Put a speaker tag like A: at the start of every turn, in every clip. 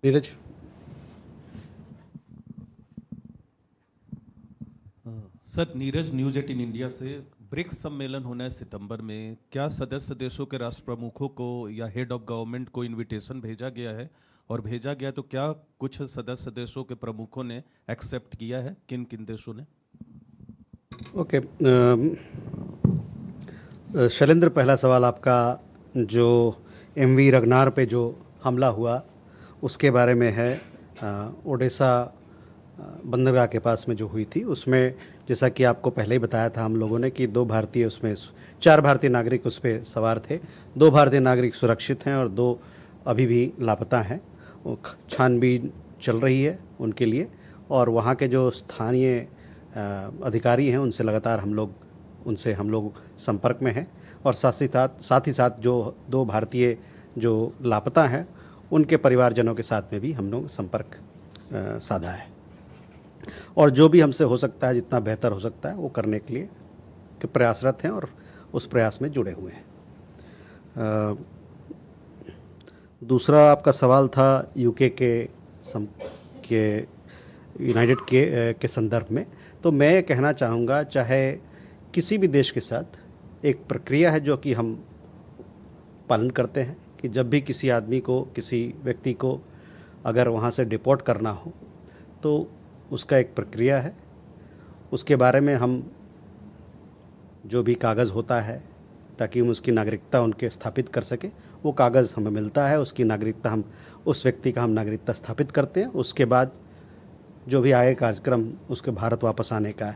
A: Neeraj.
B: Sir, Neeraj, news 18 India से। BRICS सम्मेलन होना है सितंबर में, क्या सदस्य देशों के राष्ट्र प्रमुखों को या हेड ऑफ गवर्नमेंट को इनविटेशन भेजा गया है? और भेजा गया तो क्या कुछ सदस्य देशों के प्रमुखों ने एक्सेप्ट किया है? किन किन देशों ने?
A: ओके, शैलेंद्र, पहला सवाल आपका जो एमवी रगनार पे जो हमला हुआ उसके बारे में है। ओडिशा बंदरगाह के पास में जो हुई थी उसमें, जैसा कि आपको पहले ही बताया था हम लोगों ने, कि 2 भारतीय उसमें 4 भारतीय नागरिक उस पर सवार थे। 2 भारतीय नागरिक सुरक्षित हैं और 2 अभी भी लापता हैं। वो छानबीन चल रही है उनके लिए, और वहाँ के जो स्थानीय अधिकारी हैं उनसे हम लोग संपर्क में हैं। और साथ ही साथ जो 2 भारतीय जो लापता हैं उनके परिवारजनों के साथ में भी हम लोग संपर्क साधा है। और जो भी हमसे हो सकता है, जितना बेहतर हो सकता है, वो करने के लिए कि प्रयासरत हैं और उस प्रयास में जुड़े हुए हैं। दूसरा आपका सवाल था यूके के यूनाइटेड के संदर्भ में। तो मैं ये कहना चाहूँगा, चाहे किसी भी देश के साथ एक प्रक्रिया है जो कि हम पालन करते हैं, कि जब भी किसी आदमी को, किसी व्यक्ति को अगर वहाँ से डिपोर्ट करना हो तो उसका एक प्रक्रिया है। उसके बारे में हम जो भी कागज़ होता है ताकि हम उसकी नागरिकता उनके स्थापित कर सकें, वो कागज़ हमें मिलता है, उसकी नागरिकता हम उस व्यक्ति का हम नागरिकता स्थापित करते हैं। उसके बाद जो भी आगे कार्यक्रम उसके भारत वापस आने का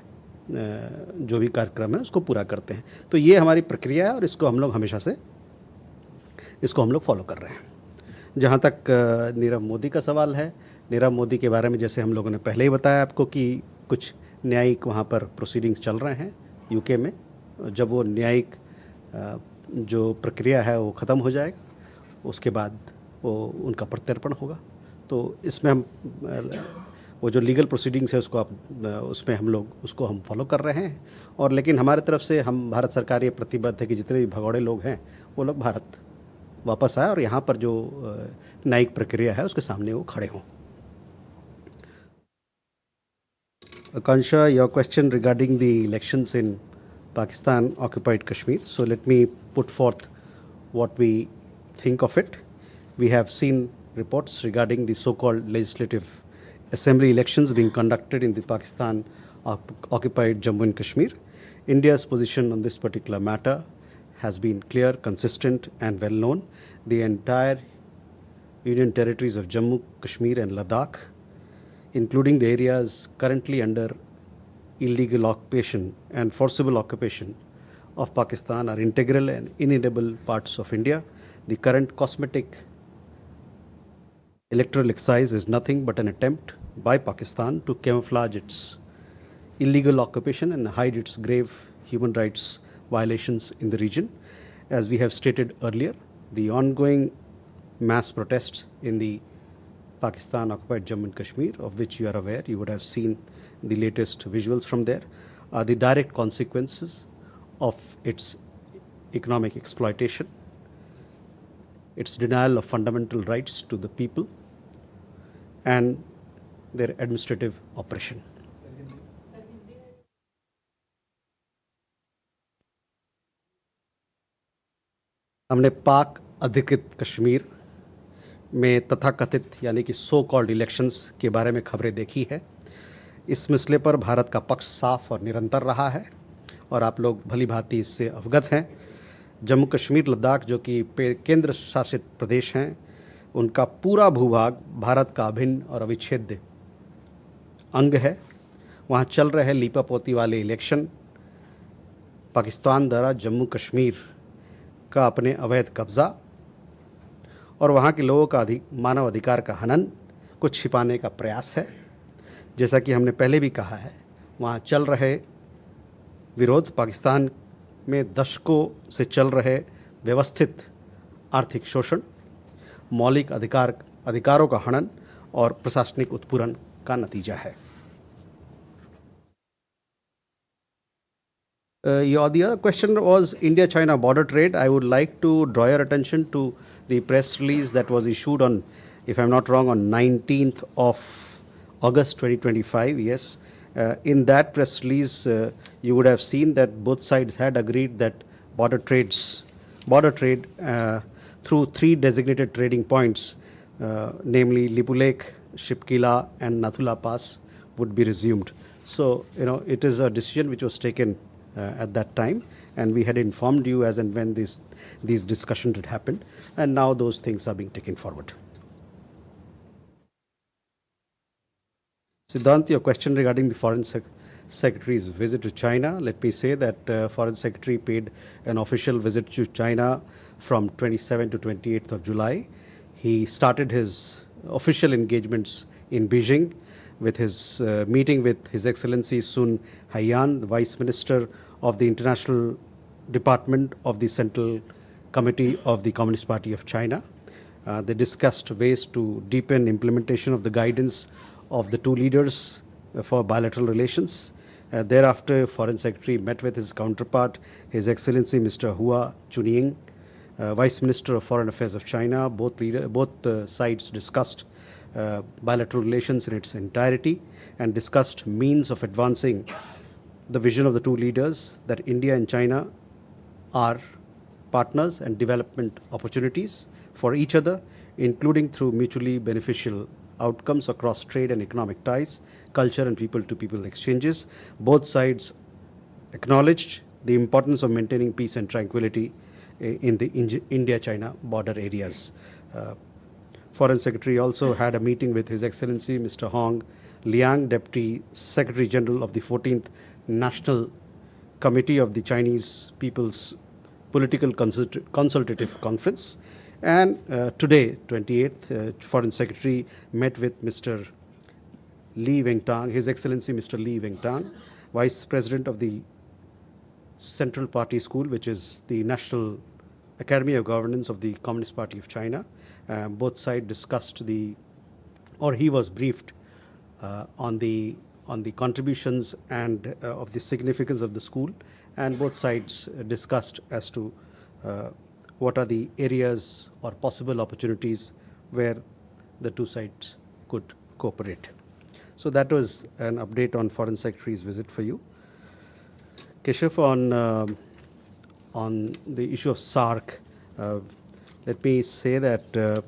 A: जो भी कार्यक्रम है उसको पूरा करते हैं। तो ये हमारी प्रक्रिया है और इसको हम लोग फॉलो कर रहे हैं। जहाँ तक नीरव मोदी का सवाल है, नीरव मोदी के बारे में जैसे हम लोगों ने पहले ही बताया आपको कि कुछ न्यायिक वहाँ पर प्रोसीडिंग्स चल रहे हैं यूके में। जब वो न्यायिक जो प्रक्रिया है वो ख़त्म हो जाएगा, उसके बाद वो उनका प्रत्यर्पण होगा। तो इसमें हम वो जो लीगल प्रोसीडिंग्स है उसमें हम लोग उसको हम फॉलो कर रहे हैं। और लेकिन हमारे तरफ से हम भारत सरकार ये प्रतिबद्ध है कि जितने भी भगौड़े लोग हैं वो लोग भारत वापस आए और यहाँ पर जो न्यायिक प्रक्रिया है उसके सामने वो खड़े हों। Akansha, your question regarding the elections in Pakistan occupied Kashmir. So let me put forth what we think of it. We have seen reports regarding the so-called legislative assembly elections being conducted in the Pakistan occupied Jammu and Kashmir. India's position on this particular matter has been clear, consistent and well known. The entire Union territories of Jammu, Kashmir and Ladakh, including the areas currently under illegal occupation and forcible occupation of Pakistan, are integral and inedible parts of India. The current cosmetic electoral exercise is nothing but an attempt by Pakistan to camouflage its illegal occupation and hide its grave human rights violations in the region. As we have stated earlier, the ongoing mass protests in the Pakistan occupied Jammu and Kashmir, of which you are aware, you would have seen the latest visuals from there, are the direct consequences of its economic exploitation, its denial of fundamental rights to the people, and their administrative oppression. हमने पाक अधिकृत कश्मीर में तथाकथित यानी कि so called elections के बारे में खबरें देखी है। इस मसले पर भारत का पक्ष साफ और निरंतर रहा है और आप लोग भली भांति इससे अवगत हैं। जम्मू कश्मीर लद्दाख जो कि केंद्र शासित प्रदेश हैं, उनका पूरा भूभाग भारत का अभिन्न और अविच्छेद्य अंग है। वहाँ चल रहे लीपापोती वाले इलेक्शन पाकिस्तान द्वारा जम्मू कश्मीर का अपने अवैध कब्ज़ा और वहाँ के लोगों का मानव अधिकार का हनन को छिपाने का प्रयास है। जैसा कि हमने पहले भी कहा है, वहाँ चल रहे विरोध पाकिस्तान में दशकों से चल रहे व्यवस्थित आर्थिक शोषण, मौलिक अधिकारों का हनन और प्रशासनिक उत्पीड़न का नतीजा है। The other question was India-China border trade. I would like to draw your attention to the press release that was issued on if I'm not wrong, on 19th of August 2025. Yes. In that press release, you would have seen that both sides had agreed that border trade through three designated trading points, namely Lipulekh, Shipkila, and Nathula Pass, would be resumed. So, it is a decision which was taken at that time, and we had informed you as and when these discussions had happened, and now those things are being taken forward. Siddhant, your question regarding the Foreign Secretary's visit to China. Let me say that Foreign Secretary paid an official visit to China from 27 to 28th of July. He started his official engagements in Beijing with his meeting with His Excellency Sun Haiyan, the Vice Minister of the International Department of the Central Committee of the Communist Party of China. They discussed ways to deepen implementation of the guidance of the two leaders for bilateral relations. Thereafter, Foreign Secretary met with his counterpart, His Excellency Mr. Hua Chunying, Vice Minister of Foreign Affairs of China. Both sides discussed bilateral relations in its entirety and discussed means of advancing the vision of the two leaders that India and China are partners and development opportunities for each other, including through mutually beneficial outcomes across trade and economic ties, culture and people-to-people exchanges. Both sides acknowledged the importance of maintaining peace and tranquility in the India-China border areas. Foreign Secretary also had a meeting with His Excellency Mr. Hong Liang, Deputy Secretary General of the 14th National Committee of the Chinese People's Political Consultative Conference. And today, 28th, Foreign Secretary met with Mr. Li Wengtang, His Excellency Mr. Li Wengtang, Vice President of the Central Party School, which is the National Academy of Governance of the Communist Party of China. Both sides discussed he was briefed on the contributions and of the significance of the school, and both sides discussed as to what are the areas or possible opportunities where the two sides could cooperate. So that was an update on Foreign Secretary's visit for you. Keshav, on the issue of SAARC, let me say that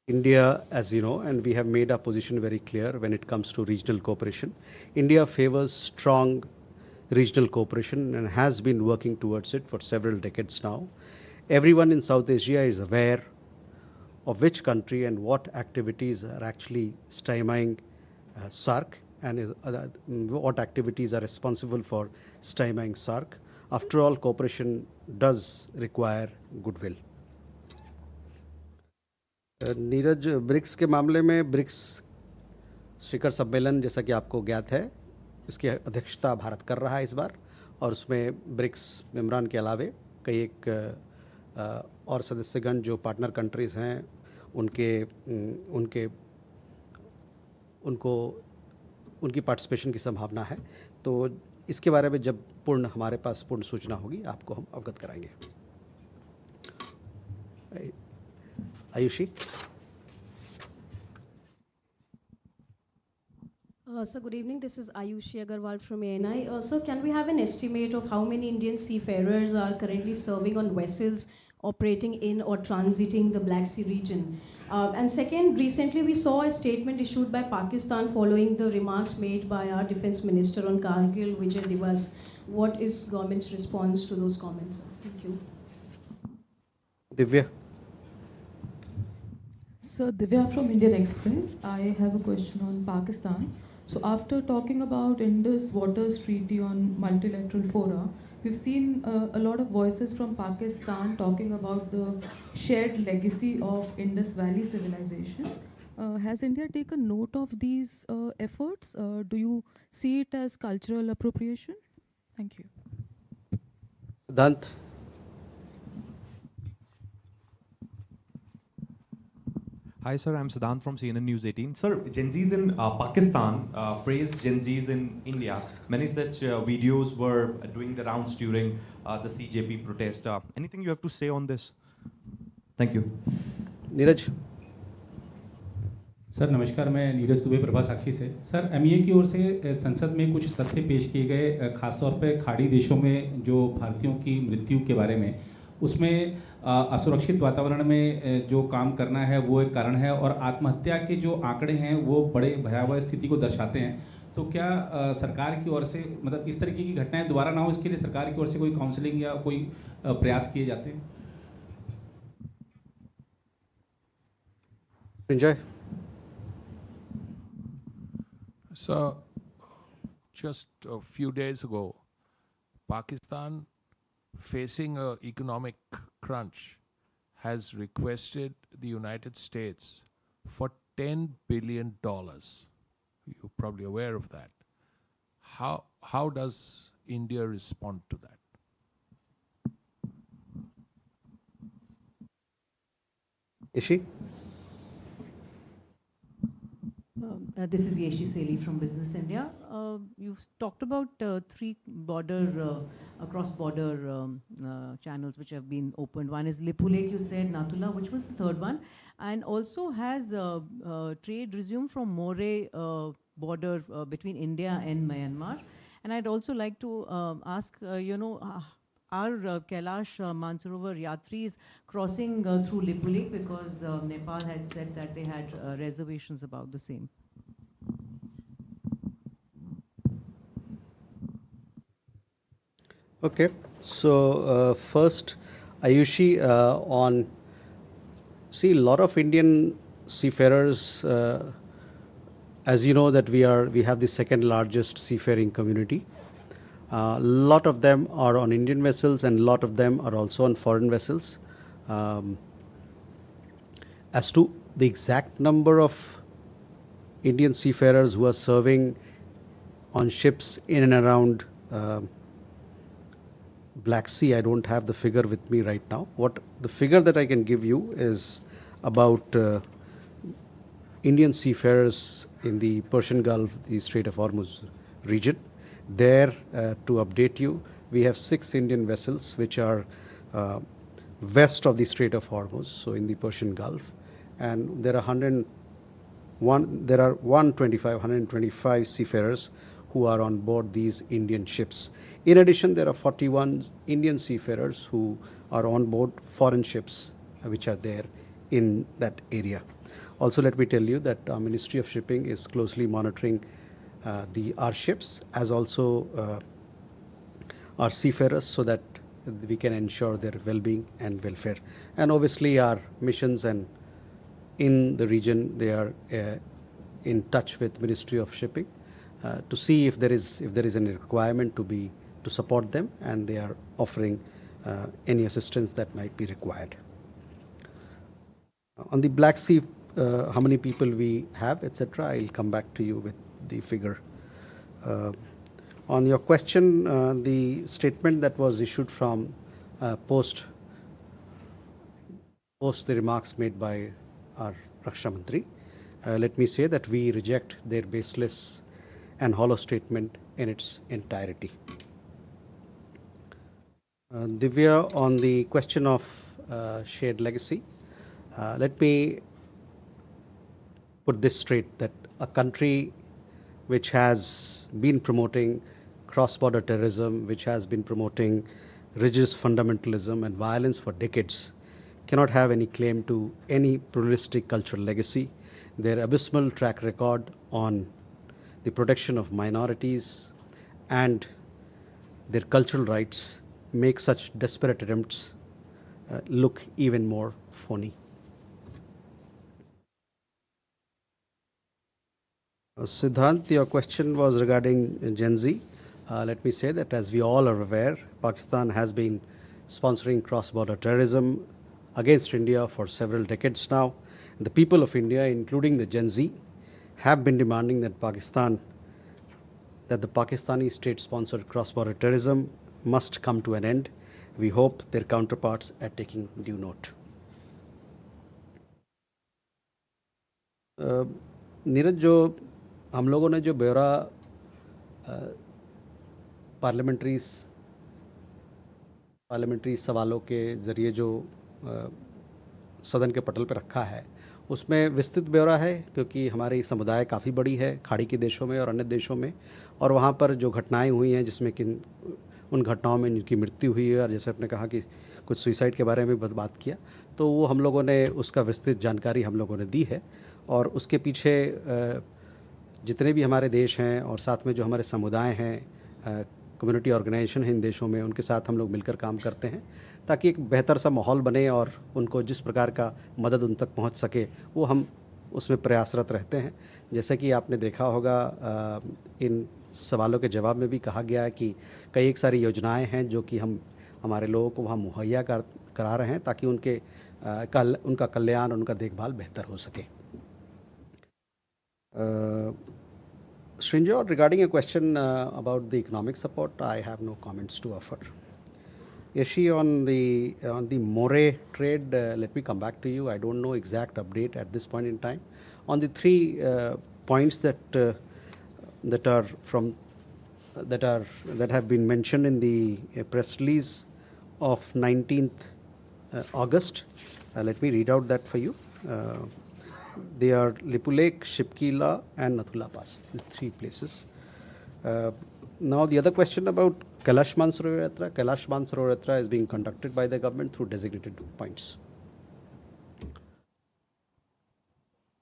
A: India, as you know, and we have made our position very clear when it comes to regional cooperation. India favors strong regional cooperation and has been working towards it for several decades now. Everyone in South Asia is aware of which country and what activities are actually stymieing SAARC and what activities are responsible for stymieing SAARC. After all, cooperation does require goodwill. Neeraj, BRICS के मामले में BRICS शिखर सम्मेलन जैसा कि आपको ज्ञात है, इसकी अध्यक्षता भारत कर रहा है इस बार, और उसमें ब्रिक्स मेंबरान के अलावे कई एक और सदस्यगण जो पार्टनर कंट्रीज़ हैं उनकी पार्टिसिपेशन की संभावना है. तो इसके बारे में जब हमारे पास पूर्ण सूचना होगी आपको हम अवगत कराएंगे. Ayushi.
C: So good evening, this is Ayushi Agarwal from ANI. So can we have an estimate of how many Indian seafarers are currently serving on vessels operating in or transiting the Black Sea region? And second, recently we saw a statement issued by Pakistan following the remarks made by our defense minister on Kargil, Vijay Diwas. What is government's response to those comments? Thank you.
A: Divya.
D: So Divya from Indian Express. I have a question on Pakistan. So after talking about Indus Waters Treaty on multilateral fora, we've seen a lot of voices from Pakistan talking about the shared legacy of Indus Valley civilization. Has India taken note of these efforts? Do you see it as cultural appropriation? Thank you.
A: Dant.
E: Hi, sir. I'm Siddhant from CNN News 18. Sir, Gen Zs in Pakistan praised Gen Zs in India. Many such videos were doing the rounds during the CJP protest. Anything you have to say on this? Thank you.
A: Neeraj,
F: sir नमस्कार, मैं नीरज दुबे प्रभा साक्षी से। Sir MEA की ओर से संसद में कुछ तथ्य पेश किए गए, खासतौर पे खाड़ी देशों में जो भारतीयों की मृत्यु के बारे में, उसमें असुरक्षित वातावरण में जो काम करना है वो एक कारण है, और आत्महत्या के जो आंकड़े हैं वो बड़े भयावह स्थिति को दर्शाते हैं। तो क्या सरकार की ओर से, मतलब इस तरीके की घटनाएं दोबारा ना हो, इसके लिए सरकार की ओर से कोई काउंसलिंग या कोई प्रयास किए जाते हैं?
A: Sanjay.
G: So, just a few days ago, Pakistan, facing an economic crunch, has requested the United States for $10 billion. You're probably aware of that. How does India respond to that?
A: Ishi?
H: This is Yeshi Seli from Business India. You talked about three cross-border channels which have been opened. One is Lipu Lake, you said, Natula, which was the third one, and also has trade resumed from Moreh border between India and Myanmar. And I'd also like to ask, are Kailash Mansarovar Yatris crossing through Lipu Lake, because Nepal had said that they had reservations about the same?
A: Okay, so first, Ayushi, see, a lot of Indian seafarers, as you know, that we have the second largest seafaring community. A lot of them are on Indian vessels, and a lot of them are also on foreign vessels. As to the exact number of Indian seafarers who are serving on ships in and around Black Sea, I don't have the figure with me right now. What the figure that I can give you is about Indian seafarers in the Persian Gulf, the Strait of Hormuz region. There, to update you, we have 6 Indian vessels which are west of the Strait of Hormuz, so in the Persian Gulf, and there are 125 seafarers who are on board these Indian ships. In addition, there are 41 Indian seafarers who are on board foreign ships which are there in that area. Also, let me tell you that our Ministry of Shipping is closely monitoring our ships, as also our seafarers, so that we can ensure their well-being and welfare. And obviously, our missions and in the region, they are in touch with Ministry of Shipping to see if there is any requirement to support them, and they are offering any assistance that might be required. On the Black Sea, how many people we have, etc., I'll come back to you with the figure. On your question, the statement that was issued from post the remarks made by our Raksha Mantri, let me say that we reject their baseless and hollow statement in its entirety. Divya, on the question of shared legacy, let me put this straight, that a country which has been promoting cross-border terrorism, which has been promoting religious fundamentalism and violence for decades, cannot have any claim to any pluralistic cultural legacy. Their abysmal track record on the protection of minorities and their cultural rights make such desperate attempts look even more phony. Siddhant, your question was regarding Gen Z. Let me say that, as we all are aware, Pakistan has been sponsoring cross-border terrorism against India for several decades now. The people of India, including the Gen Z, have been demanding that the Pakistani state-sponsored cross-border terrorism must come to an end. We hope their counterparts are taking due note. Neeraj, जो हम लोगों ने जो ब्यौरा parliamentary सवालों के ज़रिए जो सदन के पटल पर रखा है, उसमें विस्तृत ब्यौरा है, क्योंकि हमारी समुदाय काफ़ी बड़ी है खाड़ी के देशों में और अन्य देशों में, और वहाँ पर जो घटनाएं हुई हैं जिसमें कि उन घटनाओं में जिनकी मृत्यु हुई है, और जैसे आपने कहा कि कुछ सुसाइड के बारे में बात किया, तो वो हम लोगों ने उसका विस्तृत जानकारी हम लोगों ने दी है। और उसके पीछे जितने भी हमारे देश हैं और साथ में जो हमारे समुदाय हैं, कम्युनिटी ऑर्गेनाइजेशन हैं इन देशों में, उनके साथ हम लोग मिलकर काम करते हैं ताकि एक बेहतर सा माहौल बने और उनको जिस प्रकार का मदद उन तक पहुंच सके वो हम उसमें प्रयासरत रहते हैं। जैसे कि आपने देखा होगा, इन सवालों के जवाब में भी कहा गया है कि कई एक सारी योजनाएं हैं जो कि हम हमारे लोगों को वहाँ मुहैया करा रहे हैं ताकि उनका कल्याण और उनका देखभाल बेहतर हो सके। Srinjot, regarding a question about the economic support, I have no comments to offer. Yashi, on the Moray trade, let me come back to you. I don't know exact update at this point in time. On the three points that have been mentioned in the press release of 19th August, let me read out that for you. They are Lipulek, Shipkila and Nathula Pass, the three places. Now the other question about Kailash Mansarovar Yatra. Kailash Mansarovar Yatra is being conducted by the government through designated points.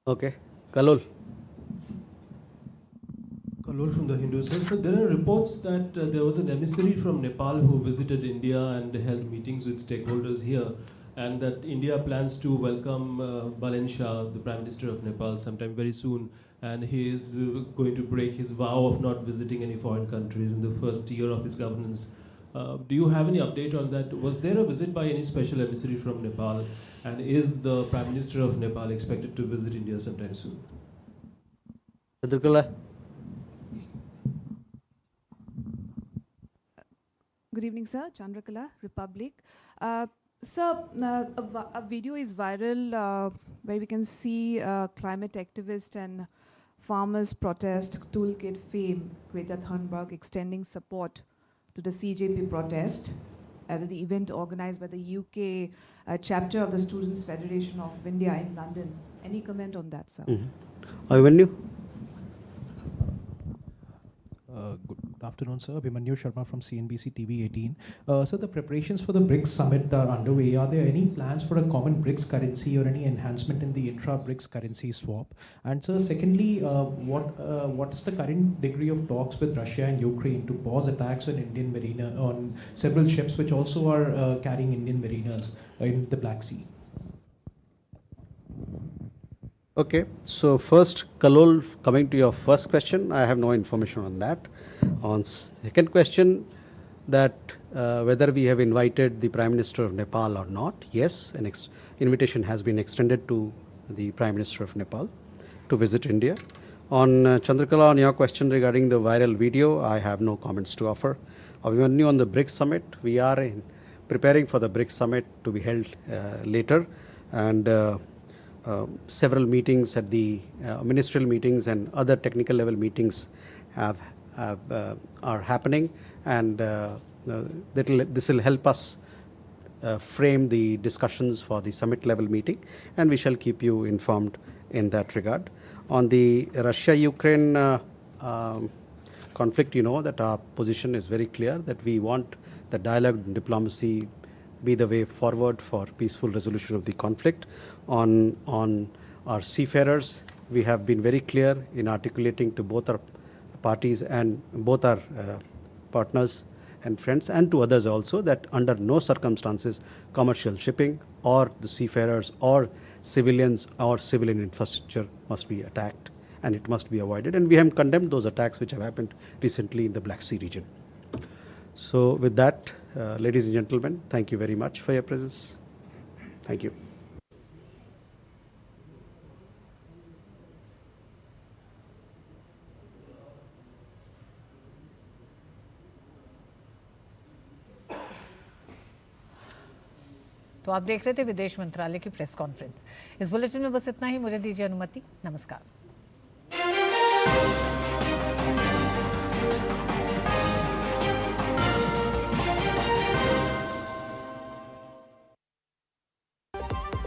A: Okay, Kalol.
I: Kalol from the Hindu side. So there are reports that there was an emissary from Nepal who visited India and held meetings with stakeholders here, and that India plans to welcome Balen Shah, the Prime Minister of Nepal, sometime very soon, and he is going to break his vow of not visiting any foreign countries in the first year of his governance. Do you have any update on that? Was there a visit by any special emissary from Nepal, and is the Prime Minister of Nepal expected to visit India sometime soon?
A: Chandrakala.
J: Good evening, sir. Chandrakala, Republic. Sir, a video is viral where we can see climate activist and farmers protest toolkit fame, Greta Thunberg, extending support to the CJP protest at the event organized by the UK chapter of the Students' Federation of India in London. Any comment on that, sir?
A: Avimanyu?
K: Good afternoon, sir. Abhimanyu Sharma from CNBC TV 18. So the preparations for the BRICS summit are underway. Are there any plans for a common BRICS currency or any enhancement in the intra-BRICS currency swap? And sir, secondly, what is the current degree of talks with Russia and Ukraine to pause attacks on Indian marina on several ships which also are carrying Indian mariners in the Black Sea?
A: Okay, so first, Kalol, coming to your first question, I have no information on that. On second question, that whether we have invited the Prime Minister of Nepal or not, yes, an invitation has been extended to the Prime Minister of Nepal to visit India. On Chandrakala, on your question regarding the viral video, I have no comments to offer. Abhimanyu, on the BRICS summit, we are preparing for the BRICS summit to be held later, and several meetings at the ministerial meetings and other technical level meetings are happening, and this will help us frame the discussions for the summit level meeting, and we shall keep you informed in that regard. On the Russia-Ukraine conflict, you know that our position is very clear, that we want the dialogue and diplomacy be the way forward for peaceful resolution of the conflict. On our seafarers, we have been very clear in articulating to both our parties and both our partners and friends, and to others also, that under no circumstances commercial shipping or the seafarers or civilians or civilian infrastructure must be attacked, and it must be avoided. And we have condemned those attacks which have happened recently in the Black Sea region. So with that, ladies and gentlemen, thank you very much for your presence. Thank you.
L: तो आप देख रहे थे विदेश मंत्रालय की press conference. इस bulletin में बस इतना ही, मुझे दीजिए अनुमति, नमस्कार।